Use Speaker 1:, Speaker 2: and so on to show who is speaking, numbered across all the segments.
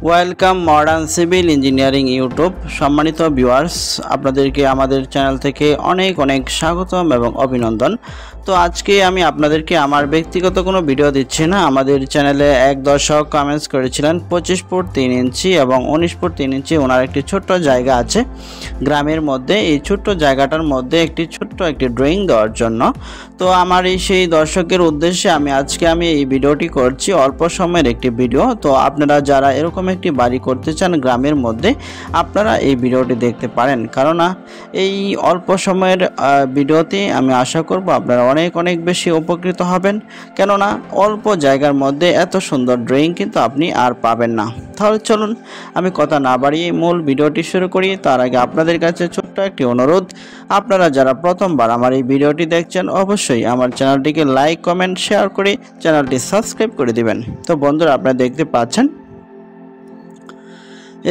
Speaker 1: Welcome modern civil engineering YouTube সম্মানিত viewers, আপনাদেরকে আমাদের চ্যানেল থেকে অনেক অনেক স্বাগতম এবং অভিনন্দন। তো আজকে আমি আপনাদেরকে আমার ব্যক্তিগত কোনো ভিডিও দিচ্ছি না। আমাদের চ্যানেলে এক দর্শক কমেন্টস করেছিলেন 25 ফুট 3 ইঞ্চি এবং 19 ফুট 3 ইঞ্চি ওনার একটি ছোট্ট জায়গা আছে গ্রামের মধ্যে। এই ছোট্ট জায়গাটার মধ্যে একটি ড্রয়িং দেওয়ার জন্য। তো আমার সেই দর্শকের উদ্দেশ্যে আজকে এই ভিডিওটি করছি, অল্প সময়ের একটি ভিডিও। তো আপনারা যারা এরকম একটি বাড়ি করতে চান গ্রামের মধ্যে, আপনারা এই ভিডিওটি দেখতে পারেন, কারণ এই অল্প সময়ের ভিডিওতে আমি আশা করব আপনারা অনেক অনেক বেশি উপকৃত হবেন। কেননা অল্প জায়গার মধ্যে এত সুন্দর ড্রয়িং কিন্তু আপনি আর পাবেন না। তাহলে চলুন আমি কথা না বাড়িয়ে মূল ভিডিওটি শুরু করি। তার আগে আপনাদের কাছে ছোট্ট একটি অনুরোধ, আপনারা যারা প্রথমবার আমার এই ভিডিওটি দেখছেন অবশ্যই আমার চ্যানেলটিকে লাইক, কমেন্ট, শেয়ার করে চ্যানেলটি সাবস্ক্রাইব করে দিবেন। তো বন্ধুরা, আপনারা দেখতে পাচ্ছেন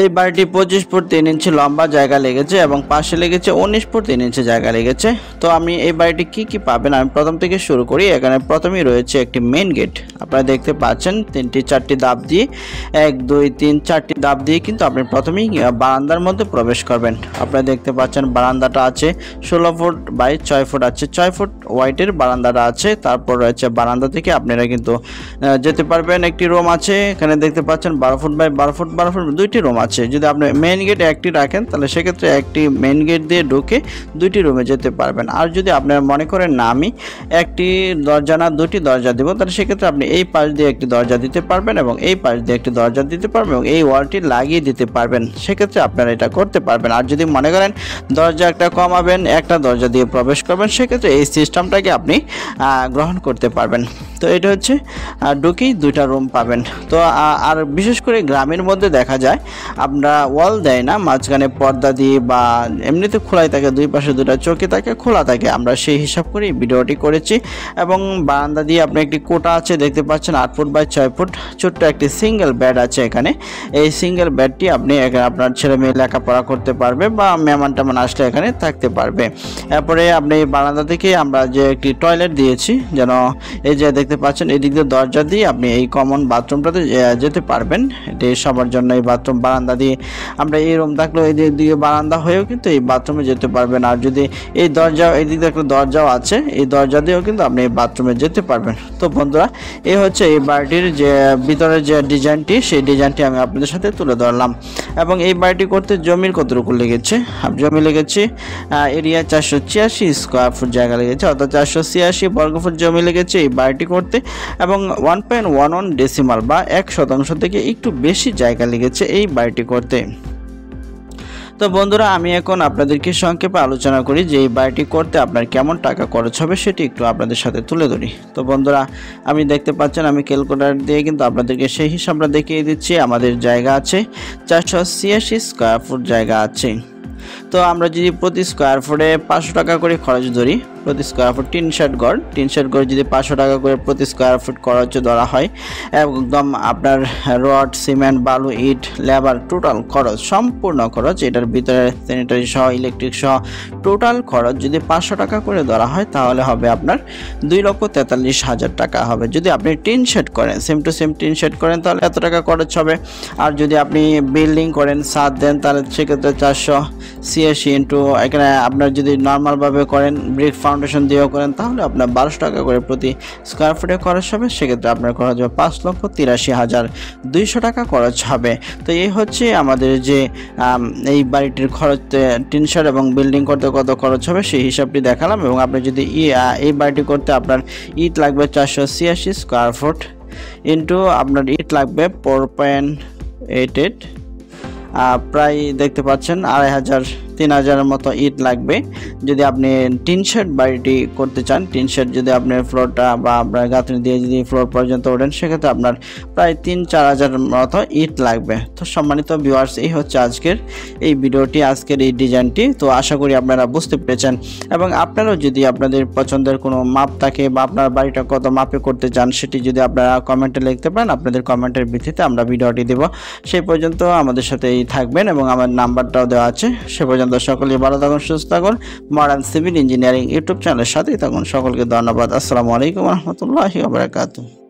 Speaker 1: এই বাড়িটি 25 ফুট 3 ইঞ্চি লম্বা জায়গা লেগেছে এবং পাশে লেগেছে 19 ফুট 3 ইঞ্চি জায়গা লেগেছে। তো আমি এই বাড়িটি কি পাবেন আমি প্রথম থেকে শুরু করি। এখানে প্রথমেই রয়েছে একটি মেইন গেট, আপনারা দেখতে পাচ্ছেন 3-4টি ধাপ দিয়ে 1 2 3 4টি ধাপ দিয়ে কিন্তু আপনি প্রথমেই বারান্দার মধ্যে প্রবেশ করবেন। আপনারা দেখতে পাচ্ছেন বারান্দাটা আছে 16 ফুট বাই 6 ফুট আছে, 6 ফুট ওয়াইডের বারান্দাটা আছে। তারপর রয়েছে বারান্দা থেকে আপনারা কিন্তু যেতে পারবেন। একটি রুম আছে, এখানে দেখতে পাচ্ছেন 12 ফুট বাই 12 ফুট 12 ফুট দুইটি রুম আছে। যদি আপনি মেইন গেট একটি রাখেন তাহলে সেক্ষেত্রে একটি মেইন গেট দিয়ে ঢুকে দুইটি রুমে যেতে পারবেন। আর যদি আপনারা মনে করেন না আমি একটি দরজা না দুটি দরজা দেব, তাহলে সেক্ষেত্রে আপনি এই পাশ দিয়ে একটি দরজা দিতে পারবেন এবং এই পাশ দিয়ে একটি দরজা দিতে পারবেন এবং এই ওয়ালটি লাগিয়ে দিতে পারবেন। সেক্ষেত্রে আপনারা এটা করতে পারবেন। আর যদি মনে করেন দরজা একটা কমাবেন, একটা দরজা দিয়ে প্রবেশ করবেন, সেক্ষেত্রে এই সিস্টেমটাকে আপনি গ্রহণ করতে পারবেন। তো এটা হচ্ছে ঢুকেই দুইটা রুম পাবেন। তো আর বিশেষ করে গ্রামের মধ্যে দেখা যায় আমরা ওয়াল দেয় না, মাঝখানে পর্দা দিয়ে বা এমনিতে খোলাই থাকে, দুই পাশে দুটা চৌকি থাকে, খোলা থাকে। আমরা সেই হিসাব করেই ভিডিওটি করেছি। এবং বারান্দা দিয়ে আপনি একটি কোটা আছে দেখতে পাচ্ছেন 8 ফুট বাই 6 ফুট, ছোট্ট একটি সিঙ্গেল বেড আছে এখানে। এই সিঙ্গেল বেডটি আপনি এখানে আপনার ছেলে মেয়ে লেখাপড়া করতে পারবে বা মেহমান টেমান আসলে এখানে থাকতে পারবে। এরপরে আপনি বারান্দা থেকে আমরা যে একটি টয়লেট দিয়েছি, যেন এই যে দেখতে পাচ্ছেন এদিক দিয়ে দরজা দিয়ে আপনি এই কমন বাথরুমটাতে যেতে পারবেন। এটি সবার জন্য এই বাথরুম। বারান্দা দিয়ে আমরা এই রুম থাকলেও এই দিকে বারান্দা হয়েও কিন্তু এই বাথরুমে যেতে পারবেন। আর যদি এই দরজা এদিকে একটা দরজাও আছে, এই দরজা দিয়েও কিন্তু আপনি এই বাথরুমে যেতে পারবেন। তো বন্ধুরা, এই হচ্ছে এই বাড়িটির যে ভিতরের যে ডিজাইনটি, সেই ডিজাইনটি আমি আপনাদের সাথে তুলে ধরলাম। এবং এই বাড়িটি করতে জমির কতটুকু লেগেছে, জমি লেগেছে এরিয়া 486 স্কোয়ার ফুট জায়গা লেগেছে, অর্থাৎ 486 বর্গফুট জমি লেগেছে এই বাড়িটি করতে। এবং 1.11 ডেসিমাল বা 1% থেকে একটু বেশি জায়গা লেগেছে এই বাড়িটি করতে। তো বন্ধুরা, আমি এখন আপনাদেরকে সংক্ষেপে আলোচনা করি যে এই বাড়িটি করতে আপনার কেমন টাকা খরচ হবে সেটি একটু আপনাদের সাথে তুলে ধরি। তো বন্ধুরা, আমি দেখতে পাচ্ছেন আমি ক্যালকুলেটর দিয়ে কিন্তু আপনাদেরকে সেই হিসাবটা দেখিয়ে দিচ্ছি। আমাদের জায়গা আছে 486 স্কোয়ার ফুট জায়গা আছে। তো আমরা যদি প্রতি স্কোয়ার ফুটে 500 টাকা করে খরচ ধরি, প্রতি স্কোয়ার ফুট টিন শেড ঘর যদি 500 টাকা করে প্রতি স্কোয়ার ফুট খরচ ধরা হয়, একদম আপনার রড, সিমেন্ট, বালু, ইট, লেবার টোটাল খরচ, সম্পূর্ণ খরচ, এটার ভিতরে স্যানিটারি সহ ইলেকট্রিক সহ টোটাল খরচ যদি 500 টাকা করে ধরা হয়, তাহলে হবে আপনার 2,43,000 টাকা হবে। যদি আপনি টিন শেড করেন, same to same tin shed করেন, তাহলে এত টাকা খরচ হবে। আর যদি আপনি বিল্ডিং করেন, ছাদ দেন, তাহলে সেক্ষেত্রে 486 ইন্টু এখানে আপনার যদি নর্মালভাবে করেন, ব্রিক ফাউন্ডেশন দিয়েও করেন, তাহলে আপনার 1200 টাকা করে প্রতি স্কোয়ার ফুটে খরচ হবে। সেক্ষেত্রে আপনার খরচ হবে 5,83,200 টাকা খরচ হবে। তো এই হচ্ছে আমাদের যে এই বাড়িটির খরচ, টিন শেড এবং বিল্ডিং করতে কত খরচ হবে সেই হিসাবটি দেখালাম। এবং আপনি যদি এই বাড়িটি করতে আপনার ইট লাগবে 486 স্কোয়ার ফুট ইন্টু আপনার ইট লাগবে 4.88, প্রায় দেখতে পাচ্ছেন 2,500-3,000 মতো ইট লাগবে। যদি আপনি টিন শেড বাড়িটি করতে চান, টিন শেড যদি আপনার ফ্লোরটা বা আপনার গাঁথনি দিয়ে যদি ফ্লোর পর্যন্ত ওঠেন, সেক্ষেত্রে আপনার প্রায় 3-4,000 মতো ইট লাগবে। তো সম্মানিত ভিউয়ার্স, এই হচ্ছে আজকের এই ভিডিওটি, আজকের এই ডিজাইনটি। তো আশা করি আপনারা বুঝতে পেরেছেন। এবং আপনারাও যদি আপনাদের পছন্দের কোনো মাপ থাকে বা আপনার বাড়িটা কত মাপে করতে চান, সেটি যদি আপনারা কমেন্টে লিখতে পারেন, আপনাদের কমেন্টের ভিত্তিতে আমরা ভিডিওটি দেব। সেই পর্যন্ত আমাদের সাথেই থাকবেন এবং আমার নাম্বারটাও দেওয়া আছে। সে পর্যন্ত সকলেই ভালো থাকুন, সুস্থ থাকুন। মডার্ন সিভিল ইঞ্জিনিয়ারিং ইউটিউব চ্যানেলের সাথেই থাকুন। সকলকে ধন্যবাদ। আসসালামু আলাইকুম ওয়া রাহমাতুল্লাহি ওয়া বারাকাতুহু।